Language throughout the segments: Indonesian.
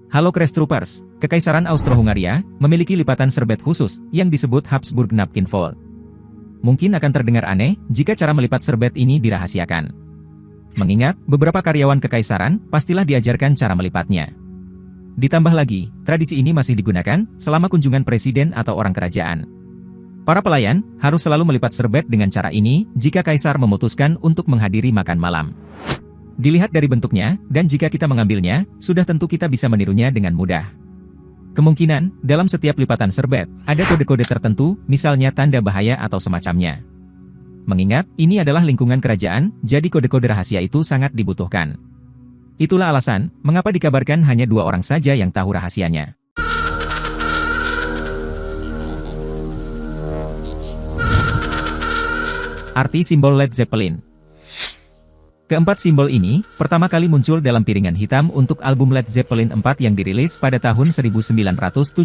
Halo Crash Troopers, Kekaisaran Austro-Hungaria memiliki lipatan serbet khusus yang disebut Habsburg Napkin Fold. Mungkin akan terdengar aneh jika cara melipat serbet ini dirahasiakan. Mengingat, beberapa karyawan kekaisaran pastilah diajarkan cara melipatnya. Ditambah lagi, tradisi ini masih digunakan selama kunjungan presiden atau orang kerajaan. Para pelayan harus selalu melipat serbet dengan cara ini jika kaisar memutuskan untuk menghadiri makan malam. Dilihat dari bentuknya, dan jika kita mengambilnya, sudah tentu kita bisa menirunya dengan mudah. Kemungkinan, dalam setiap lipatan serbet, ada kode-kode tertentu, misalnya tanda bahaya atau semacamnya. Mengingat, ini adalah lingkungan kerajaan, jadi kode-kode rahasia itu sangat dibutuhkan. Itulah alasan, mengapa dikabarkan hanya 2 orang saja yang tahu rahasianya. Arti simbol Led Zeppelin. Keempat simbol ini, pertama kali muncul dalam piringan hitam untuk album Led Zeppelin 4 yang dirilis pada tahun 1971.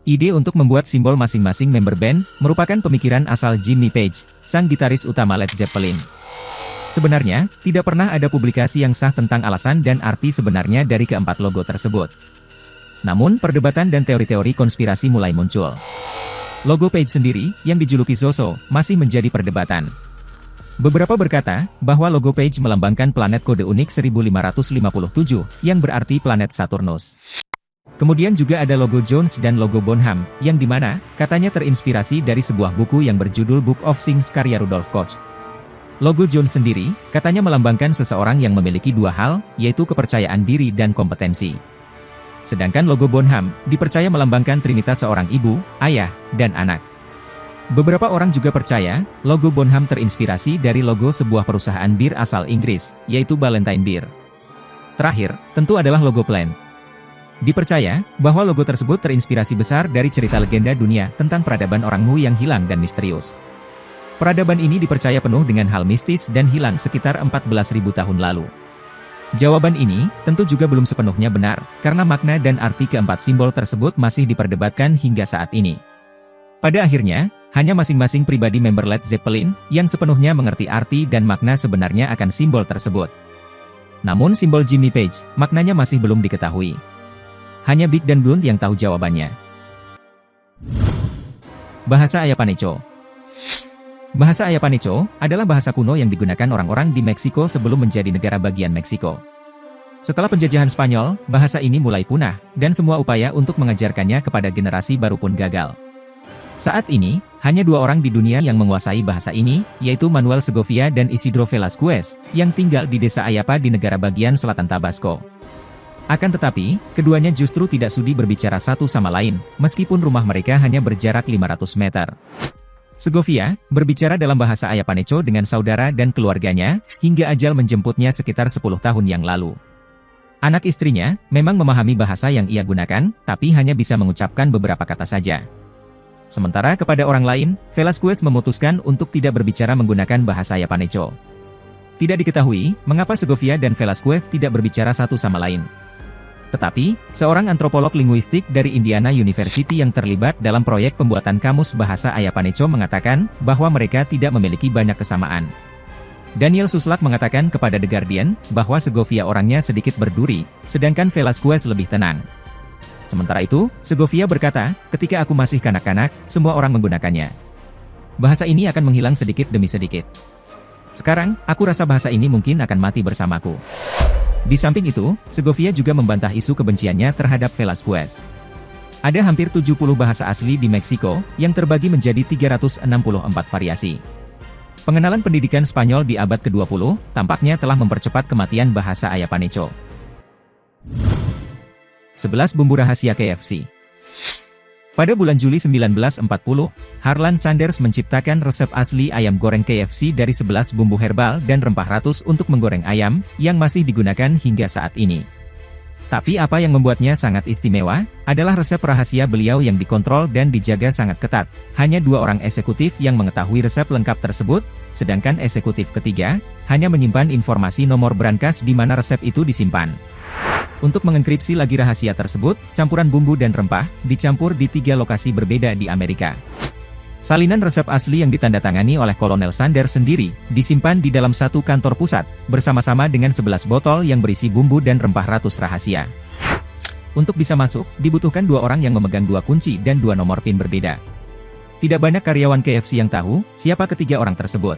Ide untuk membuat simbol masing-masing member band, merupakan pemikiran asal Jimmy Page, sang gitaris utama Led Zeppelin. Sebenarnya, tidak pernah ada publikasi yang sah tentang alasan dan arti sebenarnya dari keempat logo tersebut. Namun, perdebatan dan teori-teori konspirasi mulai muncul. Logo Page sendiri, yang dijuluki Zozo, masih menjadi perdebatan. Beberapa berkata, bahwa logo Page melambangkan planet kode unik 1557, yang berarti planet Saturnus. Kemudian juga ada logo Jones dan logo Bonham, yang dimana, katanya terinspirasi dari sebuah buku yang berjudul Book of Things karya Rudolf Koch. Logo Jones sendiri, katanya melambangkan seseorang yang memiliki 2 hal, yaitu kepercayaan diri dan kompetensi. Sedangkan logo Bonham, dipercaya melambangkan trinitas seorang ibu, ayah, dan anak. Beberapa orang juga percaya, logo Bonham terinspirasi dari logo sebuah perusahaan bir asal Inggris, yaitu Ballantine Beer. Terakhir, tentu adalah logo Plant. Dipercaya, bahwa logo tersebut terinspirasi besar dari cerita legenda dunia tentang peradaban orang Mu yang hilang dan misterius. Peradaban ini dipercaya penuh dengan hal mistis dan hilang sekitar 14.000 tahun lalu. Jawaban ini, tentu juga belum sepenuhnya benar, karena makna dan arti keempat simbol tersebut masih diperdebatkan hingga saat ini. Pada akhirnya, hanya masing-masing pribadi member Led Zeppelin, yang sepenuhnya mengerti arti dan makna sebenarnya akan simbol tersebut. Namun simbol Jimmy Page, maknanya masih belum diketahui. Hanya Big dan Blunt yang tahu jawabannya. Bahasa Ayapaneco. Bahasa Ayapaneco, adalah bahasa kuno yang digunakan orang-orang di Meksiko sebelum menjadi negara bagian Meksiko. Setelah penjajahan Spanyol, bahasa ini mulai punah, dan semua upaya untuk mengajarkannya kepada generasi baru pun gagal. Saat ini, hanya 2 orang di dunia yang menguasai bahasa ini, yaitu Manuel Segovia dan Isidro Velázquez, yang tinggal di desa Ayapa di negara bagian selatan Tabasco. Akan tetapi, keduanya justru tidak sudi berbicara satu sama lain, meskipun rumah mereka hanya berjarak 500 meter. Segovia, berbicara dalam bahasa Ayapaneco dengan saudara dan keluarganya, hingga ajal menjemputnya sekitar 10 tahun yang lalu. Anak istrinya, memang memahami bahasa yang ia gunakan, tapi hanya bisa mengucapkan beberapa kata saja. Sementara kepada orang lain, Velázquez memutuskan untuk tidak berbicara menggunakan bahasa Ayapaneco. Tidak diketahui, mengapa Segovia dan Velázquez tidak berbicara satu sama lain. Tetapi, seorang antropolog linguistik dari Indiana University yang terlibat dalam proyek pembuatan kamus bahasa Ayapaneco mengatakan, bahwa mereka tidak memiliki banyak kesamaan. Daniel Suslak mengatakan kepada The Guardian, bahwa Segovia orangnya sedikit berduri, sedangkan Velázquez lebih tenang. Sementara itu, Segovia berkata, ketika aku masih kanak-kanak, semua orang menggunakannya. Bahasa ini akan menghilang sedikit demi sedikit. Sekarang, aku rasa bahasa ini mungkin akan mati bersamaku. Di samping itu, Segovia juga membantah isu kebenciannya terhadap Velázquez. Ada hampir 70 bahasa asli di Meksiko, yang terbagi menjadi 364 variasi. Pengenalan pendidikan Spanyol di abad ke-20, tampaknya telah mempercepat kematian bahasa Ayapaneco. 11 bumbu rahasia KFC. Pada bulan Juli 1940, Harlan Sanders menciptakan resep asli ayam goreng KFC dari 11 bumbu herbal dan rempah ratus untuk menggoreng ayam, yang masih digunakan hingga saat ini. Tapi apa yang membuatnya sangat istimewa, adalah resep rahasia beliau yang dikontrol dan dijaga sangat ketat. Hanya 2 orang eksekutif yang mengetahui resep lengkap tersebut, sedangkan eksekutif ketiga, hanya menyimpan informasi nomor brankas di mana resep itu disimpan. Untuk mengenkripsi lagi rahasia tersebut, campuran bumbu dan rempah, dicampur di 3 lokasi berbeda di Amerika. Salinan resep asli yang ditandatangani oleh Kolonel Sanders sendiri, disimpan di dalam satu kantor pusat, bersama-sama dengan 11 botol yang berisi bumbu dan rempah ratus rahasia. Untuk bisa masuk, dibutuhkan 2 orang yang memegang 2 kunci dan 2 nomor PIN berbeda. Tidak banyak karyawan KFC yang tahu, siapa ketiga orang tersebut.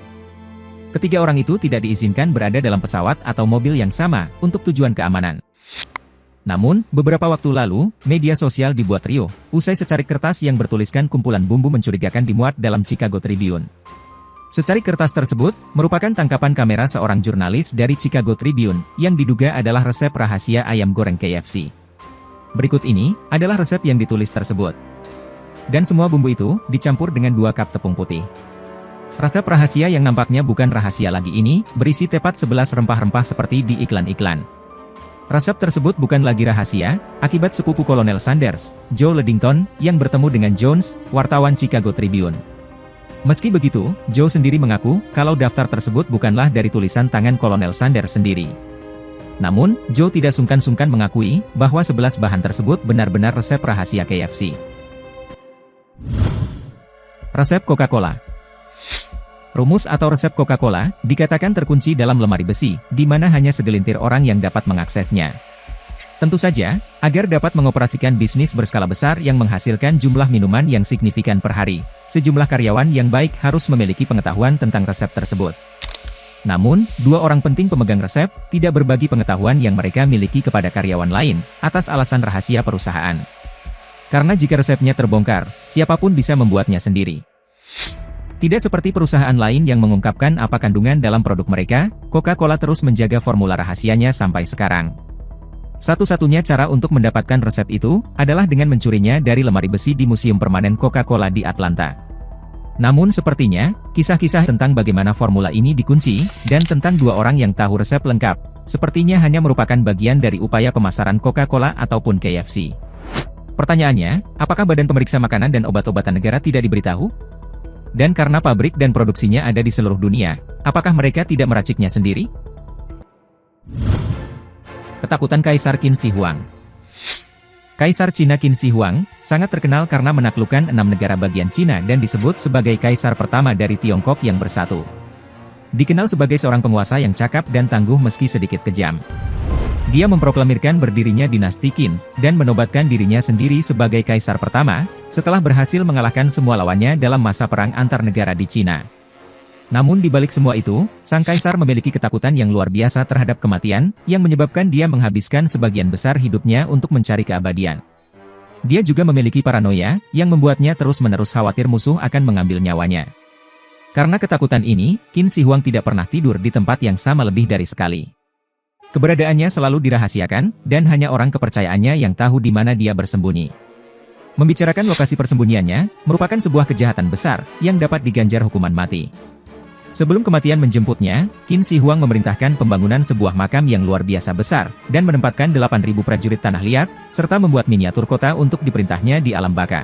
Ketiga orang itu tidak diizinkan berada dalam pesawat atau mobil yang sama, untuk tujuan keamanan. Namun, beberapa waktu lalu, media sosial dibuat riuh, usai secarik kertas yang bertuliskan kumpulan bumbu mencurigakan dimuat dalam Chicago Tribune. Secarik kertas tersebut, merupakan tangkapan kamera seorang jurnalis dari Chicago Tribune, yang diduga adalah resep rahasia ayam goreng KFC. Berikut ini, adalah resep yang ditulis tersebut. Dan semua bumbu itu, dicampur dengan 2 cup tepung putih. Resep rahasia yang nampaknya bukan rahasia lagi ini, berisi tepat 11 rempah-rempah seperti di iklan-iklan. Resep tersebut bukan lagi rahasia, akibat sepupu Kolonel Sanders, Joe Ludington, yang bertemu dengan Jones, wartawan Chicago Tribune. Meski begitu, Joe sendiri mengaku, kalau daftar tersebut bukanlah dari tulisan tangan Kolonel Sanders sendiri. Namun, Joe tidak sungkan-sungkan mengakui, bahwa 11 bahan tersebut benar-benar resep rahasia KFC. Resep Coca-Cola. Rumus atau resep Coca-Cola, dikatakan terkunci dalam lemari besi, di mana hanya segelintir orang yang dapat mengaksesnya. Tentu saja, agar dapat mengoperasikan bisnis berskala besar yang menghasilkan jumlah minuman yang signifikan per hari, sejumlah karyawan yang baik harus memiliki pengetahuan tentang resep tersebut. Namun, 2 orang penting pemegang resep, tidak berbagi pengetahuan yang mereka miliki kepada karyawan lain, atas alasan rahasia perusahaan. Karena jika resepnya terbongkar, siapapun bisa membuatnya sendiri. Tidak seperti perusahaan lain yang mengungkapkan apa kandungan dalam produk mereka, Coca-Cola terus menjaga formula rahasianya sampai sekarang. Satu-satunya cara untuk mendapatkan resep itu, adalah dengan mencurinya dari lemari besi di Museum Permanen Coca-Cola di Atlanta. Namun sepertinya, kisah-kisah tentang bagaimana formula ini dikunci, dan tentang 2 orang yang tahu resep lengkap, sepertinya hanya merupakan bagian dari upaya pemasaran Coca-Cola ataupun KFC. Pertanyaannya, apakah Badan Pemeriksa Makanan dan Obat-obatan Negara tidak diberitahu? Dan karena pabrik dan produksinya ada di seluruh dunia, apakah mereka tidak meraciknya sendiri? Ketakutan Kaisar Qin Shi Huang. Kaisar Cina Qin Shi Huang, sangat terkenal karena menaklukkan 6 negara bagian Cina dan disebut sebagai kaisar pertama dari Tiongkok yang bersatu. Dikenal sebagai seorang penguasa yang cakap dan tangguh meski sedikit kejam. Dia memproklamirkan berdirinya dinasti Qin, dan menobatkan dirinya sendiri sebagai kaisar pertama, setelah berhasil mengalahkan semua lawannya dalam masa perang antar negara di Cina. Namun di balik semua itu, sang kaisar memiliki ketakutan yang luar biasa terhadap kematian, yang menyebabkan dia menghabiskan sebagian besar hidupnya untuk mencari keabadian. Dia juga memiliki paranoia, yang membuatnya terus-menerus khawatir musuh akan mengambil nyawanya. Karena ketakutan ini, Qin Shi Huang tidak pernah tidur di tempat yang sama lebih dari sekali. Keberadaannya selalu dirahasiakan, dan hanya orang kepercayaannya yang tahu di mana dia bersembunyi. Membicarakan lokasi persembunyiannya, merupakan sebuah kejahatan besar, yang dapat diganjar hukuman mati. Sebelum kematian menjemputnya, Qin Shi Huang memerintahkan pembangunan sebuah makam yang luar biasa besar, dan menempatkan 8.000 prajurit tanah liat, serta membuat miniatur kota untuk diperintahnya di alam baka.